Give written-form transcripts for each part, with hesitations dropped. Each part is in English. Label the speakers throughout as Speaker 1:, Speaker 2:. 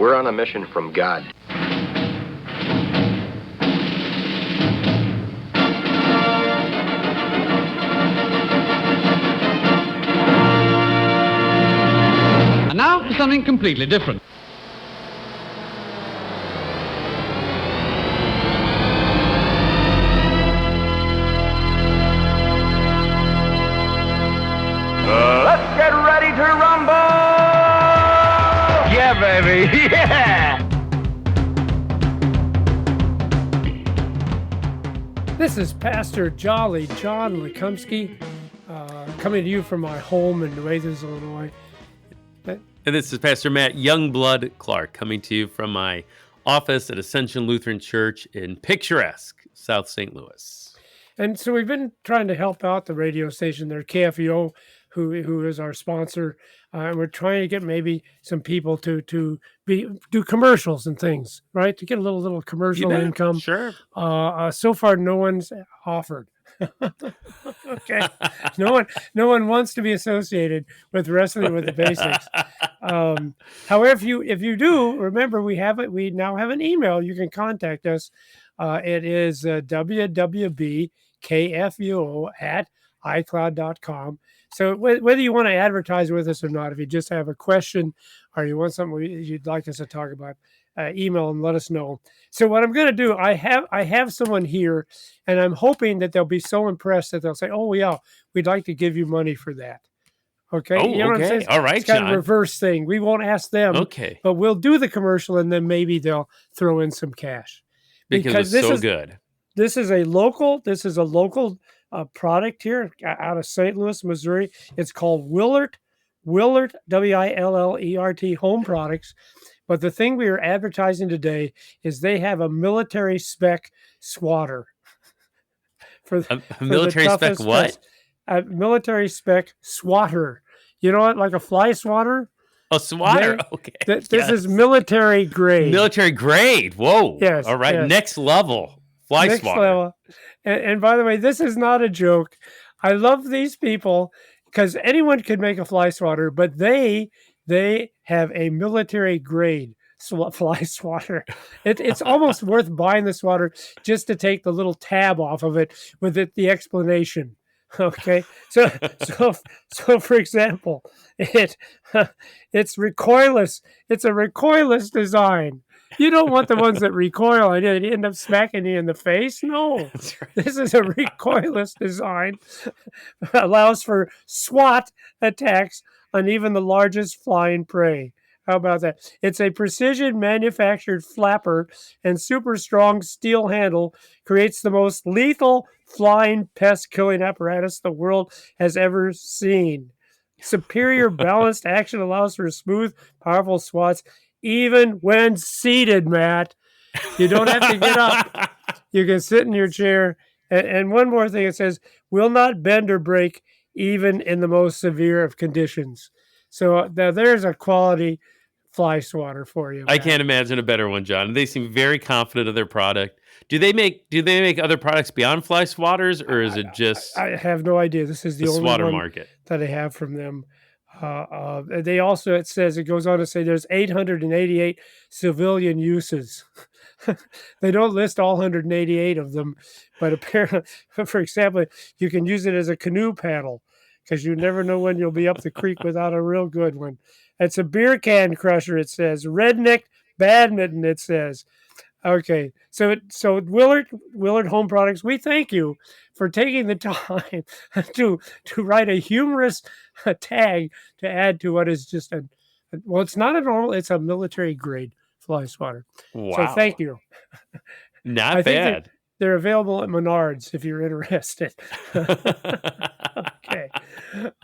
Speaker 1: We're on a mission from God.
Speaker 2: And now for something completely different.
Speaker 3: Let's get ready to rumble! Yeah, baby, yeah!
Speaker 4: This is Pastor Jolly John Lekumsky, coming to you from my home in New Athens, Illinois.
Speaker 5: And this is Pastor Matt Youngblood Clark coming to you from my office at Ascension Lutheran Church in picturesque South St. Louis.
Speaker 4: And so we've been trying to help out the radio station there, KFUO, who is our sponsor. And we're trying to get maybe some people to do commercials and things, right? To get a little commercial income.
Speaker 5: Sure.
Speaker 4: So far, no one's offered. Okay. No one wants to be associated with Wrestling with the Basics. However, if you do, remember we now have an email. You can contact us. It is www.kfuo@icloud.com. So whether you want to advertise with us or not, if you just have a question or you want something you'd like us to talk about, email and let us know. So what I'm going to do, I have someone here, and I'm hoping that they'll be so impressed that they'll say, "Oh yeah, we'd like to give you money for that." Okay.
Speaker 5: Oh,
Speaker 4: you know what I'm saying?
Speaker 5: All right,
Speaker 4: it's kind
Speaker 5: John.
Speaker 4: of reverse thing. We won't ask them.
Speaker 5: Okay.
Speaker 4: But we'll do the commercial, and then maybe they'll throw in some cash
Speaker 5: Because it's so good.
Speaker 4: This is a local product here out of St. Louis, Missouri. It's called Willert, Willert Home Products. But the thing we are advertising today is they have a military spec swatter.
Speaker 5: A military spec what?
Speaker 4: A military spec swatter. You know what? Like a fly swatter?
Speaker 5: Oh, swatter. Okay.
Speaker 4: This is military grade.
Speaker 5: Military grade. Whoa.
Speaker 4: Yes.
Speaker 5: All right.
Speaker 4: Yes.
Speaker 5: Next level. Fly
Speaker 4: Next
Speaker 5: swatter.
Speaker 4: level. And by the way, this is not a joke. I love these people because anyone could make a fly swatter, but they have a military grade fly swatter. It's almost worth buying the swatter just to take the little tab off of it with the explanation. Okay, so for example, it's recoilless. It's a recoilless design. You don't want the ones that recoil and they end up smacking you in the face. No,
Speaker 5: That's right.
Speaker 4: This is a recoilless design. Allows for SWAT attacks on even the largest flying prey. How about that? It's a precision manufactured flapper and super strong steel handle creates the most lethal flying pest killing apparatus the world has ever seen. Superior balanced action allows for smooth, powerful swats, even when seated, Matt. You don't have to get up. You can sit in your chair. And one more thing, it says, will not bend or break even in the most severe of conditions. So now there's a quality fly swatter for you, Matt.
Speaker 5: I can't imagine a better one, John. They seem very confident of their product. Do they make other products beyond fly swatters, or is it just
Speaker 4: I have no idea. This is the only
Speaker 5: swatter
Speaker 4: one
Speaker 5: market
Speaker 4: that I have from them. They also, it goes on to say there's 888 civilian uses. They don't list all 188 of them, but apparently, for example, you can use it as a canoe paddle because you never know when you'll be up the creek without a real good one. It's a beer can crusher, it says. Redneck badminton, it says. Okay, so Willert Home Products, we thank you for taking the time to write a humorous tag to add to what is just it's not a normal, it's a military grade fly swatter.
Speaker 5: Wow.
Speaker 4: So thank you.
Speaker 5: Not bad.
Speaker 4: They're available at Menards if you're interested. Okay.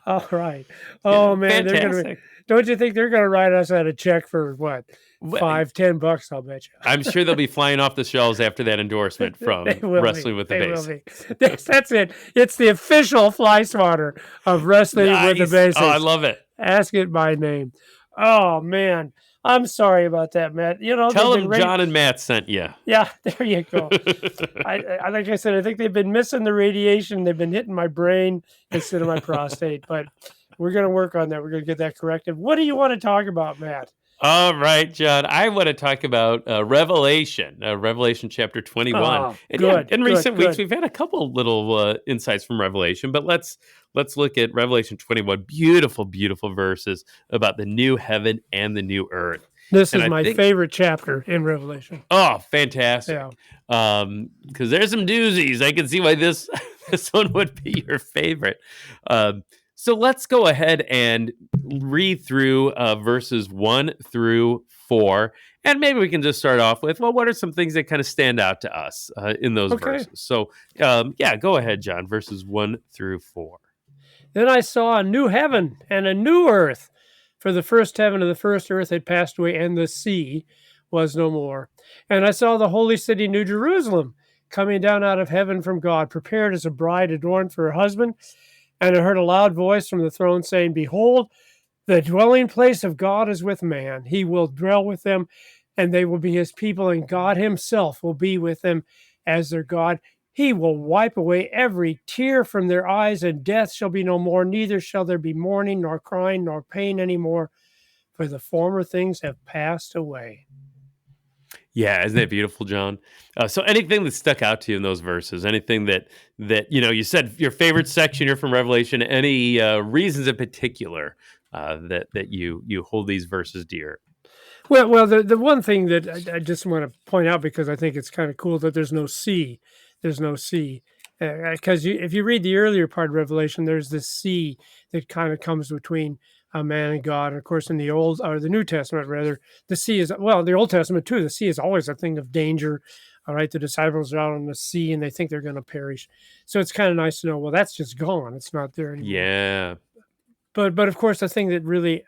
Speaker 4: All right. Oh man,
Speaker 5: fantastic.
Speaker 4: don't you think they're gonna write us out a check for what? $5-10, I'll bet you.
Speaker 5: I'm sure they'll be flying off the shelves after that endorsement from Wrestling with the Basics.
Speaker 4: That's it. It's the official fly swatter of Wrestling with the Basics.
Speaker 5: Oh, I love it.
Speaker 4: Ask it by name. Oh man, I'm sorry about that, Matt. You know,
Speaker 5: tell them John and Matt sent you.
Speaker 4: Yeah, there you go. I like I said, I think they've been missing the radiation. They've been hitting my brain instead of my prostate, but we're going to work on that. We're going to get that corrected. What do you want to talk about, Matt?
Speaker 5: All right, John. I want to talk about Revelation chapter 21.
Speaker 4: Oh,
Speaker 5: And yeah,
Speaker 4: good,
Speaker 5: in
Speaker 4: good,
Speaker 5: recent weeks
Speaker 4: good.
Speaker 5: we've had a couple little insights from Revelation, but let's look at Revelation 21. Beautiful, beautiful verses about the new heaven and the new earth.
Speaker 4: This
Speaker 5: And
Speaker 4: is
Speaker 5: I
Speaker 4: my
Speaker 5: think,
Speaker 4: favorite chapter in Revelation.
Speaker 5: oh, fantastic.
Speaker 4: Yeah.
Speaker 5: Because there's some doozies. I can see why this this one would be your favorite. So let's go ahead and read through verses 1 through 4, and maybe we can just start off with, well, what are some things that kind of stand out to us in those
Speaker 4: Okay.
Speaker 5: verses? So yeah, go ahead, John. Verses 1 through 4.
Speaker 4: Then I saw a new heaven and a new earth, for the first heaven and the first earth had passed away, and the sea was no more. And I saw the holy city, New Jerusalem, coming down out of heaven from God, prepared as a bride adorned for her husband. And I heard a loud voice from the throne saying, Behold, the dwelling place of God is with man. He will dwell with them, and they will be his people, and God himself will be with them as their God. He will wipe away every tear from their eyes, and death shall be no more. Neither shall there be mourning, nor crying, nor pain any more, for the former things have passed away.
Speaker 5: Yeah, isn't that beautiful, John? So anything that stuck out to you in those verses, anything that you said your favorite section here from Revelation, any reasons in particular that you hold these verses dear?
Speaker 4: Well, the one thing that I just want to point out, because I think it's kind of cool, that there's no sea. There's no sea. Because if you read the earlier part of Revelation, there's this sea that kind of comes between man and God. And of course, in the Old or the New Testament, rather, the sea is, well, the Old Testament too, the sea is always a thing of danger. All right, the disciples are out on the sea and they think they're going to perish. So it's kind of nice to know, well, that's just gone. It's not there anymore.
Speaker 5: Yeah.
Speaker 4: But of course, the thing that really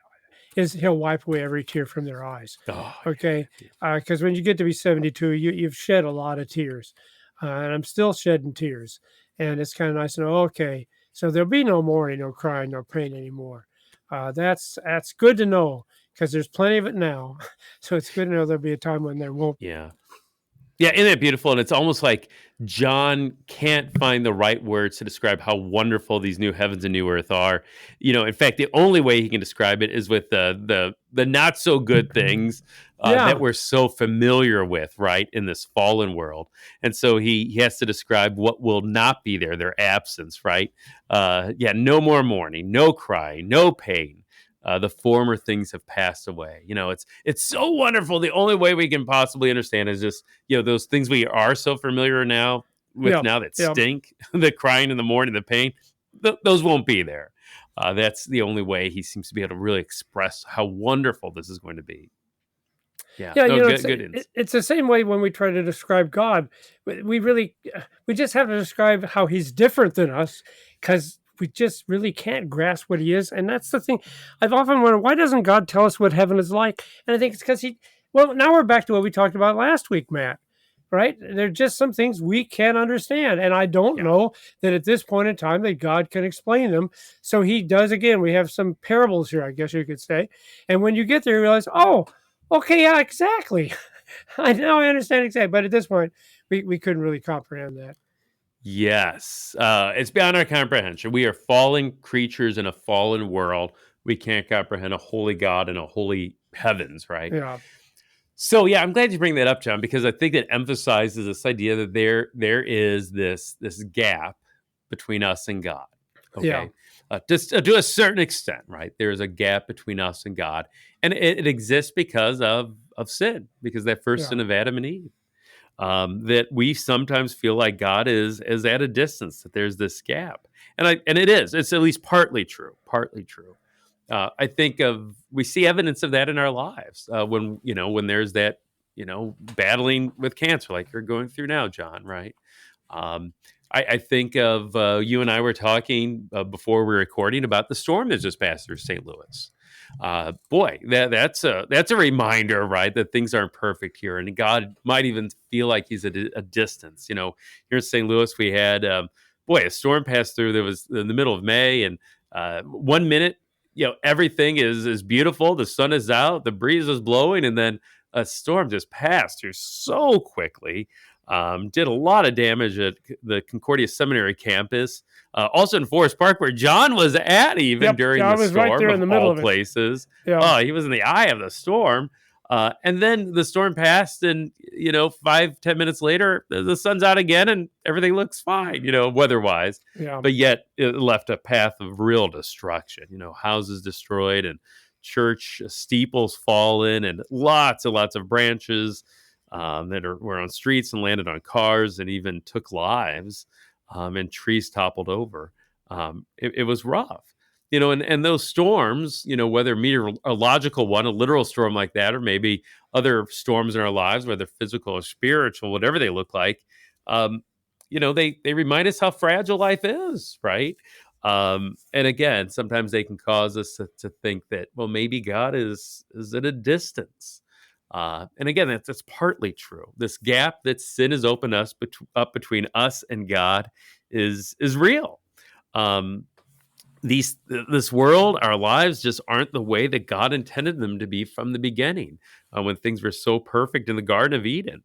Speaker 4: is, he'll wipe away every tear from their eyes.
Speaker 5: Oh,
Speaker 4: Okay, because when you get to be 72, you've shed a lot of tears, and I'm still shedding tears, and it's kind of nice to know. Okay, so there'll be no mourning, no crying, no pain anymore. That's good to know, because there's plenty of it now. So it's good to know there'll be a time when there won't.
Speaker 5: yeah. Yeah, isn't it beautiful? And it's almost like John can't find the right words to describe how wonderful these new heavens and new earth are. In fact, the only way he can describe it is with the not so good things
Speaker 4: Yeah.
Speaker 5: that we're so familiar with, right, in this fallen world. And so he has to describe what will not be there, their absence, right? Yeah, no more mourning, no crying, no pain. The former things have passed away. It's so wonderful. The only way we can possibly understand is just those things we are so familiar now with
Speaker 4: Yeah,
Speaker 5: now that
Speaker 4: yeah.
Speaker 5: stink, the crying in the morning, the pain. Those won't be there. That's the only way he seems to be able to really express how wonderful this is going to be. Yeah,
Speaker 4: Yeah,
Speaker 5: no,
Speaker 4: it's,
Speaker 5: good insight.
Speaker 4: it's the same way when we try to describe God. We just have to describe how he's different than us, because we just really can't grasp what he is. And that's the thing. I've often wondered, why doesn't God tell us what heaven is like? And I think it's because well, now we're back to what we talked about last week, Matt, right? There are just some things we can't understand. And I don't
Speaker 5: Yeah.
Speaker 4: know that at this point in time that God can explain them. So he does again. We have some parables here, I guess you could say. And when you get there, you realize, oh, okay, yeah, exactly. I understand exactly. But at this point, we couldn't really comprehend that.
Speaker 5: Yes, it's beyond our comprehension. We are fallen creatures in a fallen world. We can't comprehend a holy God and a holy heavens, right?
Speaker 4: Yeah.
Speaker 5: So yeah, I'm glad you bring that up, John, because I think it emphasizes this idea that there is this gap between us and God. Okay,
Speaker 4: Yeah.
Speaker 5: just to a certain extent, right? There is a gap between us and God, and it exists because of sin, because that first
Speaker 4: Yeah.
Speaker 5: sin of Adam and Eve. That we sometimes feel like God is at a distance, that there's this gap, and it's at least partly true. I think we see evidence of that in our lives when there's that battling with cancer like you're going through now, John, right? I think of you and I were talking before we were recording about the storm that just passed through St. Louis. Boy, that's a reminder, right, that things aren't perfect here, and God might even feel like he's at a distance. Here in St. Louis, we had a storm passed through that was in the middle of May, and 1 minute, everything is beautiful, the sun is out, the breeze is blowing, and then a storm just passed through so quickly. did a lot of damage at the Concordia Seminary campus, also in Forest Park, where John was at even
Speaker 4: Yep.
Speaker 5: during
Speaker 4: Yeah, I
Speaker 5: the
Speaker 4: was right
Speaker 5: storm,
Speaker 4: there in
Speaker 5: of
Speaker 4: the middle
Speaker 5: all
Speaker 4: of it.
Speaker 5: places.
Speaker 4: Yeah.
Speaker 5: Oh, he was in the eye of the storm. And then the storm passed, and 5-10 minutes later, the sun's out again, and everything looks fine, weather-wise.
Speaker 4: Yeah.
Speaker 5: But yet, it left a path of real destruction. Houses destroyed, and church steeples fallen, and lots and lots of branches that were on streets and landed on cars, and even took lives. And trees toppled over. It was rough. And those storms, whether meteorological one, a literal storm like that, or maybe other storms in our lives, whether physical or spiritual, whatever they look like, they remind us how fragile life is, right? And again, sometimes they can cause us to think that, well, maybe God is at a distance. And again, that's partly true. This gap that sin has opened up between us and God is real. This world, our lives just aren't the way that God intended them to be from the beginning, when things were so perfect in the Garden of Eden.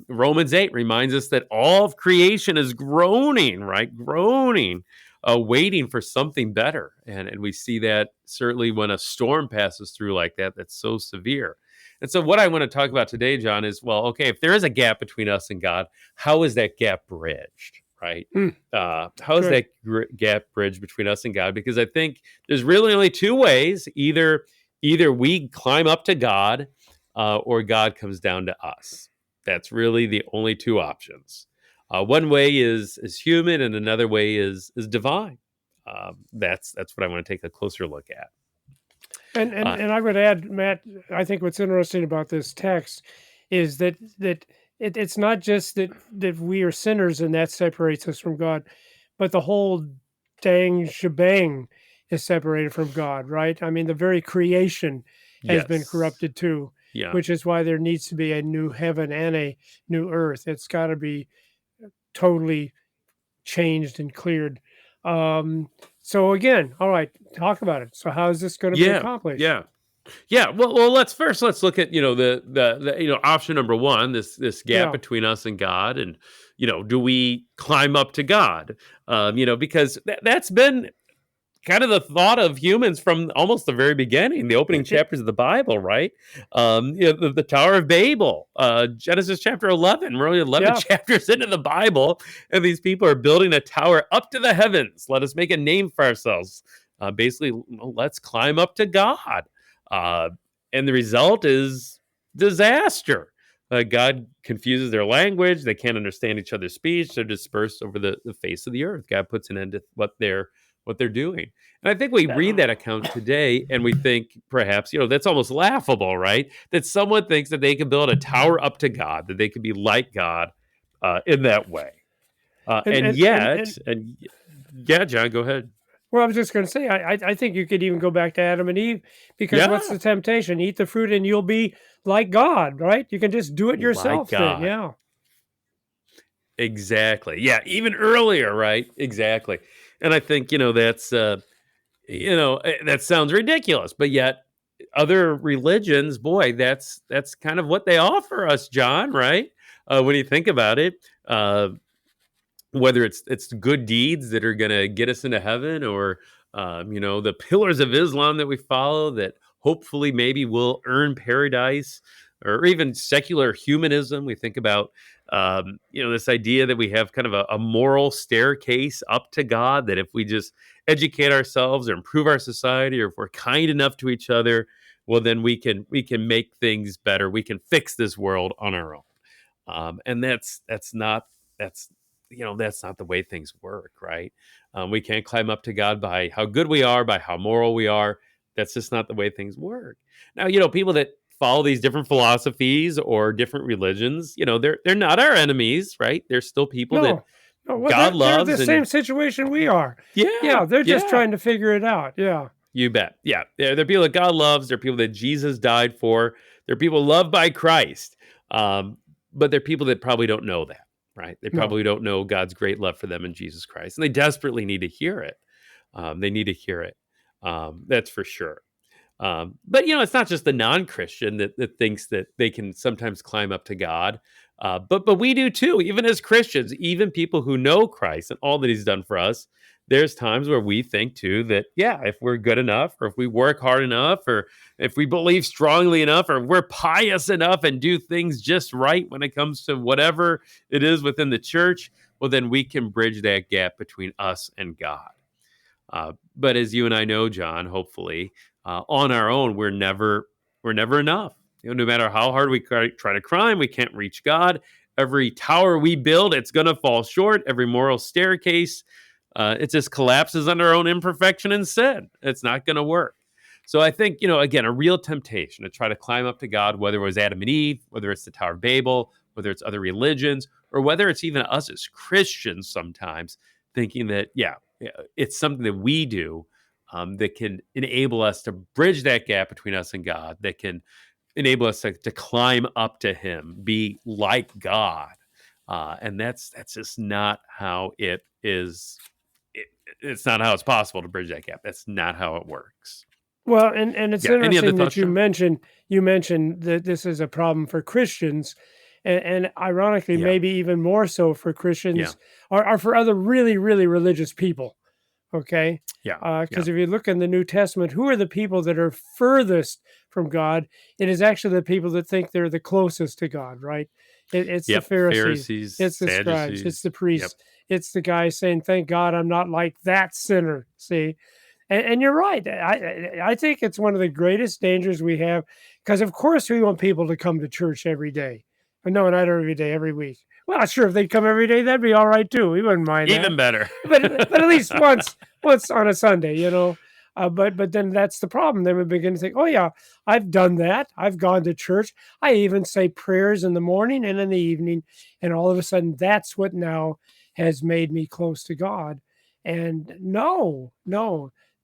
Speaker 5: Romans 8 reminds us that all of creation is groaning, right? Groaning, waiting for something better. And we see that certainly when a storm passes through like that, that's so severe. And so what I want to talk about today, John, is, well, okay, if there is a gap between us and God, how is that gap bridged? Right? How is that gap bridged between us and God? Because I think there's really only two ways. Either we climb up to God, or God comes down to us. That's really the only two options. One way is human, and another way is divine. That's what I want to take a closer look at.
Speaker 4: And I would add, Matt, I think what's interesting about this text is that it's not just that we are sinners and that separates us from God, but the whole dang shebang is separated from God, right? I mean, the very creation has been
Speaker 5: Yes.
Speaker 4: corrupted too,
Speaker 5: Yeah.
Speaker 4: which is why there needs to be a new heaven and a new earth. It's got to be totally changed and cleared. So again, all right, talk about it. So how is this going to be accomplished?
Speaker 5: Yeah. Well, let's look at the option number one, this gap
Speaker 4: Yeah.
Speaker 5: between us and God, and do we climb up to God? Because that's been kind of the thought of humans from almost the very beginning, the opening chapters of the Bible, right? The Tower of Babel, Genesis chapter 11. We're only 11 chapters into the Bible, and these people are building a tower up to the heavens. Let us make a name for ourselves. Basically, let's climb up to God. And the result is disaster. God confuses their language. They can't understand each other's speech. They're dispersed over the face of the earth. God puts an end to what they're doing. And I think we read that account today and we think perhaps, that's almost laughable, right? That someone thinks that they can build a tower up to God, that they could be like God in that way. Yeah, John, go ahead.
Speaker 4: Well, I was just going to say, I think you could even go back to Adam and Eve, because what's the temptation? Eat the fruit and you'll be like God, right? You can just do it yourself.
Speaker 5: Like God.
Speaker 4: Then, yeah.
Speaker 5: Exactly. Yeah, even earlier, right? Exactly. And I think, that's, that sounds ridiculous, but yet other religions, boy, that's kind of what they offer us, John, right? When you think about it, whether it's good deeds that are going to get us into heaven, or, the pillars of Islam that we follow that hopefully maybe will earn paradise, or even secular humanism. We think about, this idea that we have kind of a moral staircase up to God, that if we just educate ourselves or improve our society, or if we're kind enough to each other, well, then we can make things better. We can fix this world on our own. And that's not the way things work, right? We can't climb up to God by how good we are, by how moral we are. That's just not the way things work. Now, people that follow these different philosophies or different religions, they're not our enemies, right? They're still people that God loves.
Speaker 4: They're the same situation we are. Yeah, they're just trying to figure it out. Yeah.
Speaker 5: You bet. Yeah. They're people that God loves. They're people that Jesus died for. They're people loved by Christ. But they're people that probably don't know that, right? They probably don't know God's great love for them in Jesus Christ. And they desperately need to hear it. They need to hear it. That's for sure. But, it's not just the non-Christian that thinks that they can sometimes climb up to God. But we do too, even as Christians, even people who know Christ and all that He's done for us. There's times where we think too that, yeah, if we're good enough, or if we work hard enough, or if we believe strongly enough, or we're pious enough and do things just right when it comes to whatever it is within the church, well, then we can bridge that gap between us and God. But as you and I know, John, hopefully, on our own, we're never enough. No matter how hard we try to climb, we can't reach God. Every tower we build, it's going to fall short. Every moral staircase, it just collapses under our own imperfection and sin. It's not going to work. So I think, again, a real temptation to try to climb up to God, whether it was Adam and Eve, whether it's the Tower of Babel, whether it's other religions, or whether it's even us as Christians sometimes thinking that, it's something that we do that can enable us to bridge that gap between us and God, that can enable us to climb up to Him, be like God. And that's just not how it is. It's not how it's possible to bridge that gap. That's not how it works.
Speaker 4: Well, and it's interesting that you
Speaker 5: Sean?
Speaker 4: mentioned that this is a problem for Christians, and ironically,
Speaker 5: Yeah.
Speaker 4: maybe even more so for
Speaker 5: Yeah.
Speaker 4: Christians or for other really, really religious people. Okay,
Speaker 5: Yeah.
Speaker 4: because if you look in the New Testament, who are the people that are furthest from God? It is actually the people that think they're the closest to God, right? It's the
Speaker 5: Yep.
Speaker 4: Pharisees, it's the scribes, it's the
Speaker 5: Sadducees. Yep.
Speaker 4: priests, it's the guy saying, "Thank God I'm not like that sinner." See, and you're right. I think it's one of the greatest dangers we have because, of course, we want people to come to church every day. No, not every day, every week. Well, sure, if they'd come every day, that'd be all right too. We wouldn't mind that.
Speaker 5: Even better.
Speaker 4: but at least once on a Sunday, But then that's the problem. Then we begin to think, oh yeah, I've done that. I've gone to church. I even say prayers in the morning and in the evening, and all of a sudden, that's what now has made me close to God. And no,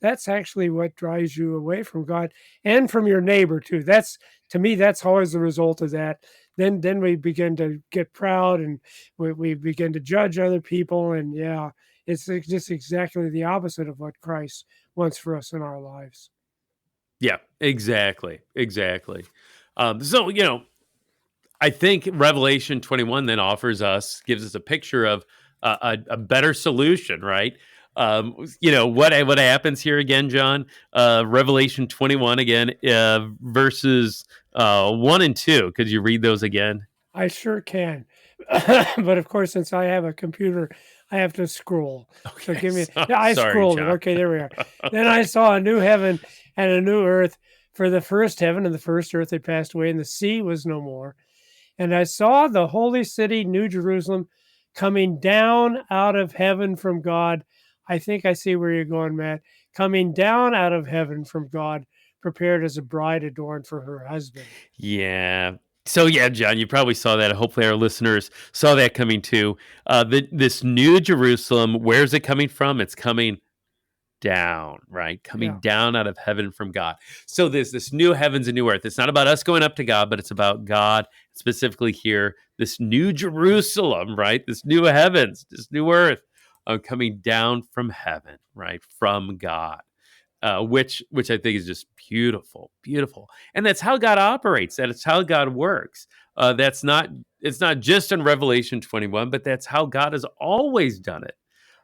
Speaker 4: that's actually what drives you away from God and from your neighbor too. That's to me, that's always the result of that. Then we begin to get proud and we begin to judge other people. And yeah, it's just exactly the opposite of what Christ wants for us in our lives.
Speaker 5: Yeah, exactly. So, I think Revelation 21 then gives us a picture of a better solution, right? What happens here again, John? Revelation 21 again, verses 1 and 2. Could you read those again?
Speaker 4: I sure can. But of course, since I have a computer, I have to scroll. So give me. I
Speaker 5: Sorry,
Speaker 4: scrolled it.
Speaker 5: John.
Speaker 4: Okay, there we are. Then I saw a new heaven and a new earth. For the first heaven and the first earth had passed away, and the sea was no more. And I saw the holy city, New Jerusalem, coming down out of heaven from God. I think I see where you're going, Matt. Coming down out of heaven from God, prepared as a bride adorned for her husband.
Speaker 5: Yeah. So yeah, John, you probably saw that. Hopefully, our listeners saw that coming too. This New Jerusalem, where's it coming from? It's coming down, right? Coming down out of heaven from God. So there's this new heavens and new earth. It's not about us going up to God, but it's about God specifically here. This New Jerusalem, right? This new heavens, this new earth, coming down from heaven, right? From God. Which I think is just beautiful, and that's how God operates. That's how God works. It's not just in Revelation 21, but that's how God has always done it.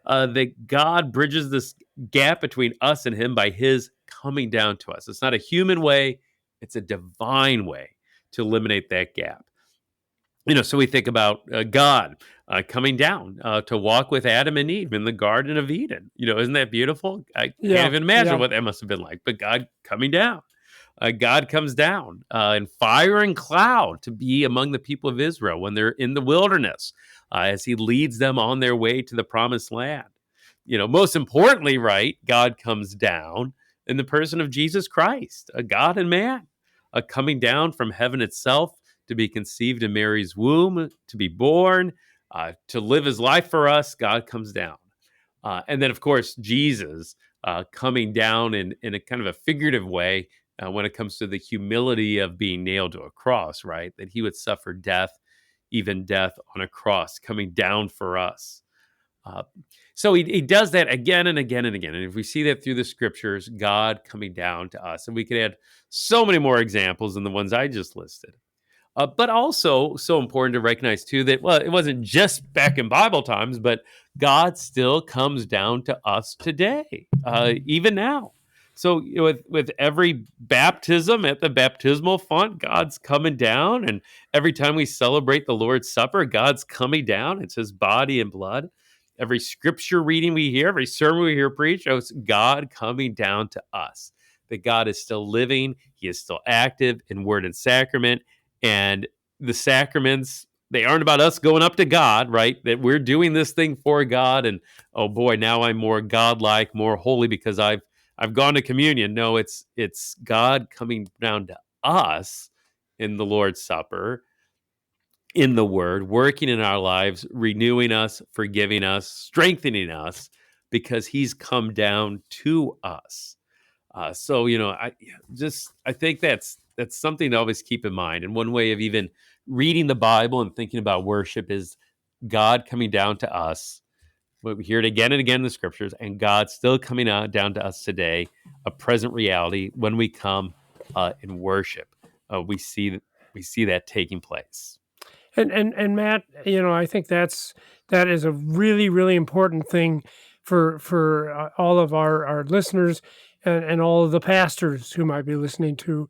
Speaker 5: That God bridges this gap between us and Him by His coming down to us. It's not a human way; it's a divine way to eliminate that gap. So we think about God coming down to walk with Adam and Eve in the Garden of Eden. Isn't that beautiful? I can't even imagine what that must have been like. But God coming down. God comes down in fire and cloud to be among the people of Israel when they're in the wilderness as He leads them on their way to the promised land. Most importantly, right, God comes down in the person of Jesus Christ, a God and man, coming down from heaven itself to be conceived in Mary's womb, to be born, to live His life for us. God comes down. And then, of course, Jesus coming down in a kind of a figurative way when it comes to the humility of being nailed to a cross, right? That He would suffer death, even death on a cross, coming down for us. So he does that again and again and again. And if we see that through the scriptures, God coming down to us, and we could add so many more examples than the ones I just listed. But also so important to recognize too that, well, it wasn't just back in Bible times, but God still comes down to us today, even now. So with every baptism at the baptismal font, God's coming down, and every time we celebrate the Lord's Supper, God's coming down. It's His body and blood. Every scripture reading we hear, every sermon we hear preached, it's God coming down to us. That God is still living, He is still active in word and sacrament, and the sacraments, they aren't about us going up to God, right? That we're doing this thing for God, and oh boy, now I'm more godlike, more holy because I've gone to communion. No, it's God coming down to us in the Lord's Supper, in the Word, working in our lives, renewing us, forgiving us, strengthening us, because He's come down to us. So I think that's something to always keep in mind. And one way of even reading the Bible and thinking about worship is God coming down to us. We hear it again and again in the scriptures, and God still coming down to us today, a present reality when we come in worship. We see that taking place.
Speaker 4: And Matt, I think that is a really, really important thing for all of our listeners and all of the pastors who might be listening to.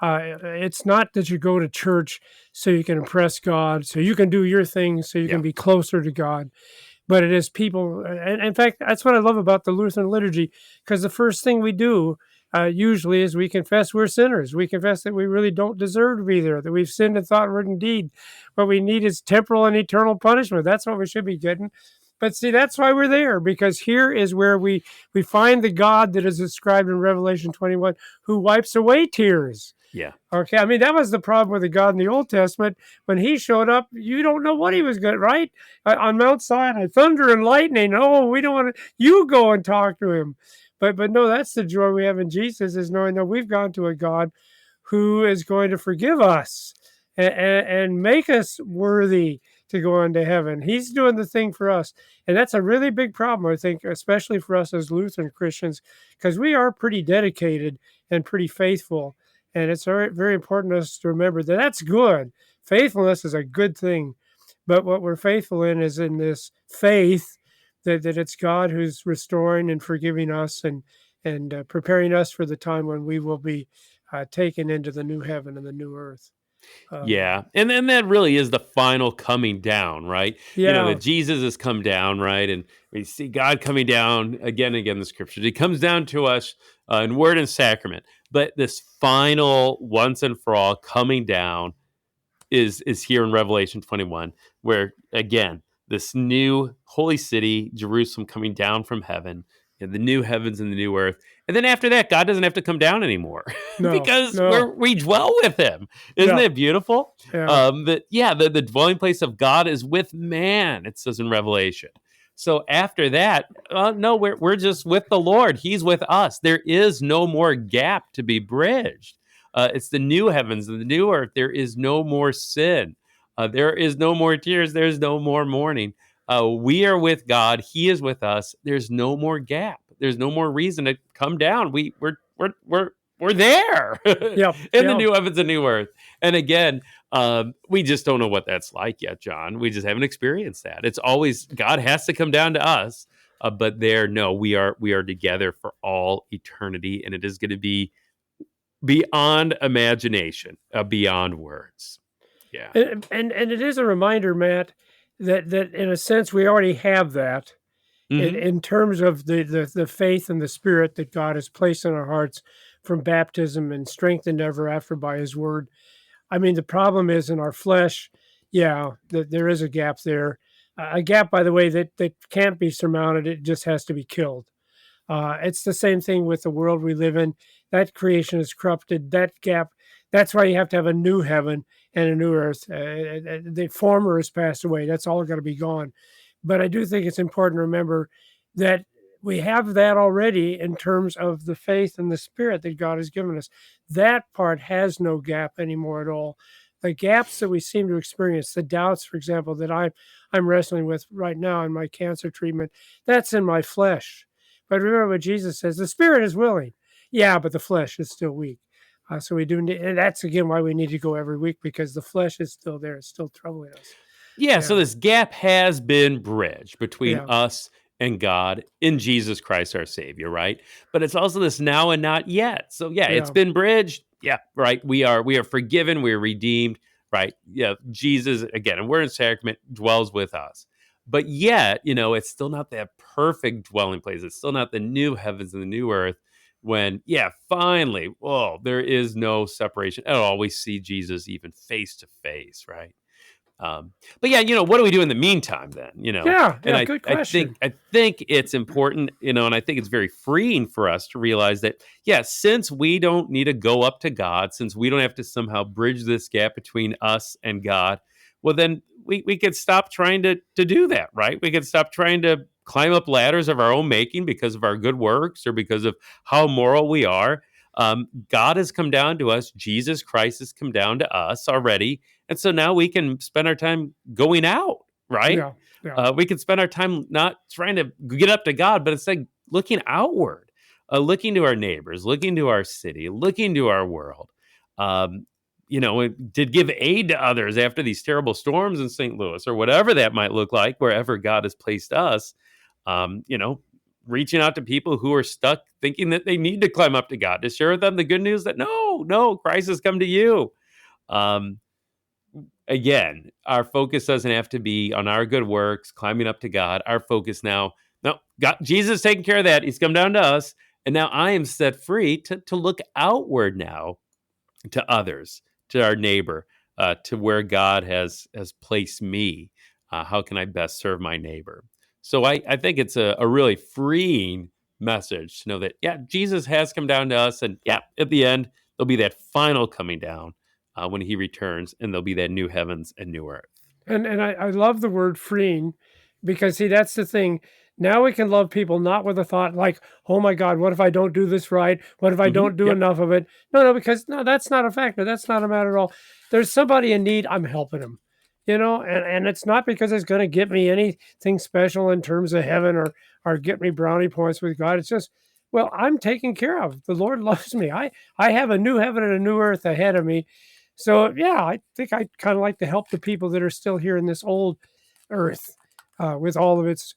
Speaker 4: It's not that you go to church so you can impress God, so you can do your thing, so you can be closer to God. But it is people, and in fact, that's what I love about the Lutheran liturgy, because the first thing we do usually is we confess we're sinners. We confess that we really don't deserve to be there, that we've sinned in thought, word, and deed. What we need is temporal and eternal punishment. That's what we should be getting. But see, that's why we're there, because here is where we find the God that is described in Revelation 21, who wipes away tears.
Speaker 5: Yeah.
Speaker 4: Okay. I mean, that was the problem with the God in the Old Testament. When He showed up, you don't know what He was going to, right? On Mount Sinai, thunder and lightning. Oh, we don't want to, you go and talk to Him. But no, that's the joy we have in Jesus, is knowing that we've gone to a God who is going to forgive us and make us worthy to go into heaven. He's doing the thing for us. And that's a really big problem, I think, especially for us as Lutheran Christians, because we are pretty dedicated and pretty faithful. And it's very, very important to us to remember that that's good. Faithfulness is a good thing. But what we're faithful in is in this faith that it's God who's restoring and forgiving us and preparing us for the time when we will be taken into the new heaven and the new earth.
Speaker 5: Yeah. And then that really is the final coming down, right?
Speaker 4: Yeah.
Speaker 5: That Jesus has come down, right? And we see God coming down again and again in the scriptures. He comes down to us in word and sacrament. But this final once and for all coming down is here in Revelation 21, where again, this new holy city, Jerusalem, coming down from heaven, and the new heavens and the new earth. And then after that, God doesn't have to come down anymore because we dwell with Him. Isn't it beautiful?
Speaker 4: Yeah.
Speaker 5: The dwelling place of God is with man, it says in Revelation. So after that, no, we're just with the Lord. He's with us. There is no more gap to be bridged. It's the new heavens and the new earth. There is no more sin. There is no more tears. There's no more mourning. We are with God. He is with us. There's no more gap. There's no more reason to come down. We're there in the new heavens and new earth. And again, we just don't know what that's like yet, John. We just haven't experienced that. It's always God has to come down to us. But we are together for all eternity, and it is going to be beyond imagination, beyond words. Yeah,
Speaker 4: and it is a reminder, Matt, that in a sense we already have that. Mm-hmm. In terms of the faith and the Spirit that God has placed in our hearts from baptism and strengthened ever after by His Word. I mean, the problem is in our flesh, that there is a gap there. A gap, by the way, that can't be surmounted. It just has to be killed. It's the same thing with the world we live in. That creation is corrupted. That gap, that's why you have to have a new heaven and a new earth. The former has passed away. That's all got to be gone. But I do think it's important to remember that we have that already in terms of the faith and the Spirit that God has given us. That part has no gap anymore at all. The gaps that we seem to experience, the doubts, for example, that I'm wrestling with right now in my cancer treatment, that's in my flesh. But remember what Jesus says, the Spirit is willing. Yeah, but the flesh is still weak. So we do need, and that's again why we need to go every week, because the flesh is still there. It's still troubling us.
Speaker 5: Yeah, so
Speaker 4: Yeah.
Speaker 5: this gap has been bridged between
Speaker 4: Yeah.
Speaker 5: us and God in Jesus Christ, our Savior, right? But it's also this now and not yet. So yeah, it's
Speaker 4: Yeah.
Speaker 5: been bridged. Yeah, right. We are forgiven. We are redeemed. Right. Yeah, Jesus again, and we're in sacrament, dwells with us. But yet, it's still not that perfect dwelling place. It's still not the new heavens and the new earth. When finally, there is no separation at all. We see Jesus even face to face, right? But what do we do in the meantime then?
Speaker 4: Yeah,
Speaker 5: And
Speaker 4: good question.
Speaker 5: I think it's important, and I think it's very freeing for us to realize that, since we don't need to go up to God, since we don't have to somehow bridge this gap between us and God, well, then we could stop trying to do that, right? We could stop trying to climb up ladders of our own making because of our good works or because of how moral we are. God has come down to us. Jesus Christ has come down to us already. And so now we can spend our time going out, right?
Speaker 4: Yeah.
Speaker 5: We can spend our time not trying to get up to God, but it's like looking outward, looking to our neighbors, looking to our city, looking to our world. To give aid to others after these terrible storms in St. Louis or whatever that might look like, wherever God has placed us. Reaching out to people who are stuck thinking that they need to climb up to God, to share with them the good news that no, Christ has come to you. Again, our focus doesn't have to be on our good works, climbing up to God. Our focus now, God, Jesus is taking care of that. He's come down to us. And now I am set free to look outward now to others, to our neighbor, to where God has placed me. How can I best serve my neighbor? So I think it's a really freeing message to know that, Jesus has come down to us. And at the end, there'll be that final coming down when he returns, and there'll be that new heavens and new earth.
Speaker 4: And I love the word freeing, because see, that's the thing. Now we can love people not with a thought like, oh my God, what if I don't do this right? What if I don't do enough of it? No, because that's not a factor. That's not a matter at all. There's somebody in need, I'm helping them. And it's not because it's going to get me anything special in terms of heaven or get me brownie points with God. It's just, well, I'm taken care of. The Lord loves me. I have a new heaven and a new earth ahead of me. So, I think I kind of like to help the people that are still here in this old earth with all of its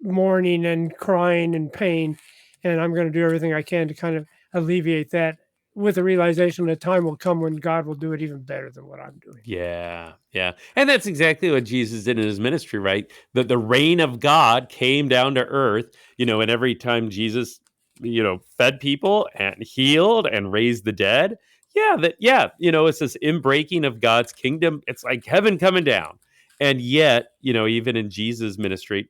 Speaker 4: mourning and crying and pain. And I'm going to do everything I can to kind of alleviate that, with the realization that time will come when God will do it even better than what I'm doing.
Speaker 5: Yeah. And that's exactly what Jesus did in his ministry, right? The reign of God came down to earth, and every time Jesus, fed people and healed and raised the dead. It's this inbreaking of God's kingdom. It's like heaven coming down. And yet, even in Jesus' ministry,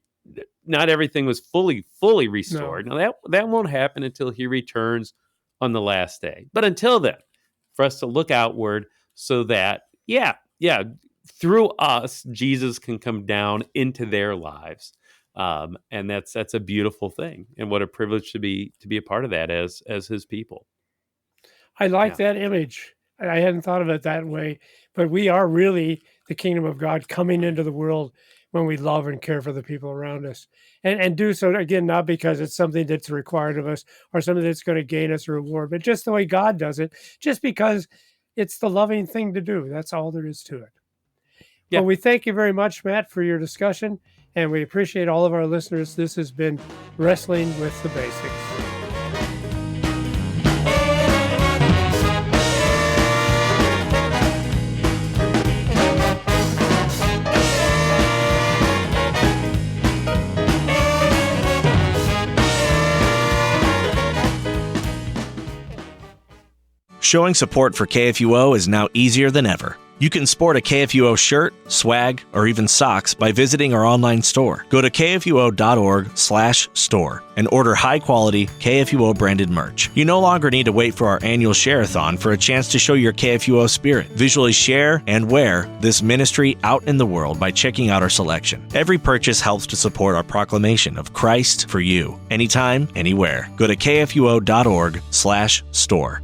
Speaker 5: not everything was fully restored.
Speaker 4: No.
Speaker 5: Now that won't happen until he returns on the last day. But until then, for us to look outward so that, through us, Jesus can come down into their lives. And that's a beautiful thing. And what a privilege to be a part of that as his people.
Speaker 4: I like that image. I hadn't thought of it that way, but we are really the kingdom of God coming into the world when we love and care for the people around us, and do so, again, not because it's something that's required of us or something that's going to gain us a reward, but just the way God does it, just because it's the loving thing to do. That's all there is to it.
Speaker 5: Yeah.
Speaker 4: Well, we thank you very much, Matt, for your discussion, and we appreciate all of our listeners. This has been Wrestling with the Basics.
Speaker 1: Showing support for KFUO is now easier than ever. You can sport a KFUO shirt, swag, or even socks by visiting our online store. Go to kfuo.org/store and order high-quality KFUO-branded merch. You no longer need to wait for our annual share-a-thon for a chance to show your KFUO spirit. Visually share and wear this ministry out in the world by checking out our selection. Every purchase helps to support our proclamation of Christ for you, anytime, anywhere. Go to kfuo.org/store.